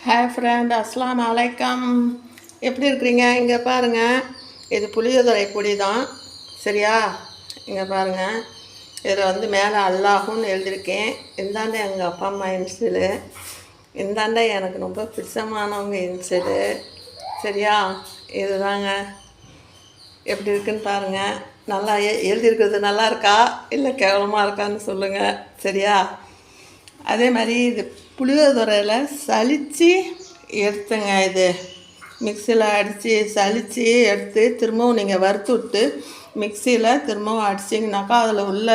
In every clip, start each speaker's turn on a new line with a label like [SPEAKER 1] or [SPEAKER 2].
[SPEAKER 1] Hi friend, அஸ்ஸலாமு அலைக்கம். எப்படி இருக்கிறீங்க? இங்கே பாருங்கள், இது புளியோதரை பொடி தான். சரியா? இங்கே பாருங்கள், இதில் மேலே அல்லாஹுன்னு எழுதியிருக்கேன். இந்தாண்ட எங்கள் அப்பா அம்மா இன்சிலு, இந்தாண்ட எனக்கு ரொம்ப பிடிச்சமானவங்க இன்சிலு. சரியா? இதுதாங்க. எப்படி இருக்குன்னு பாருங்கள். நல்லா எழுதியிருக்கிறது நல்லா இருக்கா இல்லை கேவலமாக இருக்கான்னு சொல்லுங்கள். சரியா? அதே மாதிரி இது புளியோதரையில் சலித்து எடுத்துங்க. இது மிக்சியில் அடித்து சலித்து எடுத்து திரும்பவும் நீங்கள் வறுத்து விட்டு மிக்சியில் திரும்பவும் அடிச்சிங்கனாக்கா அதில் உள்ள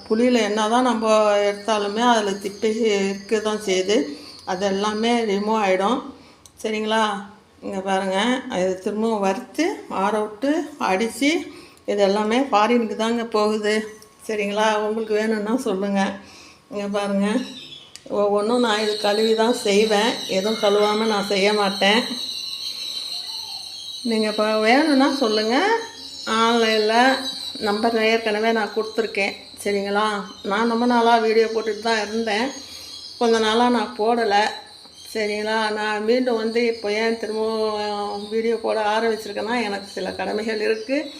[SPEAKER 1] புளியில் என்ன தான் நம்ம எடுத்தாலுமே அதில் திப்பி இருக்க தான் செய்யுது. அது எல்லாமே ரிமூவ் ஆகிடும். சரிங்களா? இங்கே பாருங்கள், இது திரும்பவும் வறுத்து ஆற விட்டு அடித்து இது எல்லாமே ஃபாரினுக்கு தாங்க போகுது. சரிங்களா? உங்களுக்கு வேணும்னா சொல்லுங்கள். இங்கே பாருங்கள், ஒவ்வொன்றும் நான் இது கழுவி தான் செய்வேன். எதுவும் கழுவாமல் நான் செய்ய மாட்டேன். நீங்கள் இப்போ வேணும்னா சொல்லுங்கள். ஆன்லைனில் நம்பர் ஏற்கனவே நான் கொடுத்துருக்கேன். சரிங்களா? நான் ரொம்ப நாளாக வீடியோ போட்டுட்டு தான் இருந்தேன். கொஞ்ச நாளாக நான் போடலை. சரிங்களா? நான் மீண்டும் இப்போ ஏன் திரும்பவும் வீடியோ போட ஆரம்பிச்சிருக்கேன்னா, எனக்கு சில கடமைகள் இருக்குது.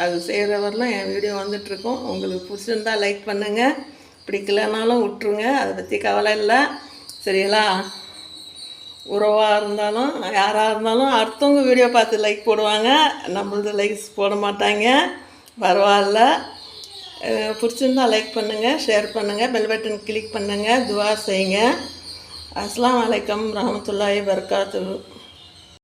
[SPEAKER 1] அது செய்கிறவரெலாம் என் வீடியோ வந்துட்டுருக்கோம். உங்களுக்கு பிடிச்சிருந்தால் லைக் பண்ணுங்கள், பிடிக்கலனாலும் விட்டுருங்க. அதை பற்றி கவலை இல்லை. சரிங்களா? உறவாக இருந்தாலும் யாராக இருந்தாலும் அடுத்தவங்க வீடியோ பார்த்து லைக் போடுவாங்க, நம்மளது லைக்ஸ் போட மாட்டாங்க. பரவாயில்ல. பிடிச்சிருந்தால் லைக் பண்ணுங்கள், ஷேர் பண்ணுங்கள், பெல் பட்டன் கிளிக் பண்ணுங்கள், துவா செய்யுங்க. அஸ்ஸலாமு அலைக்கும் ரஹ்மத்துல்லாஹி வபரகாத்துஹு.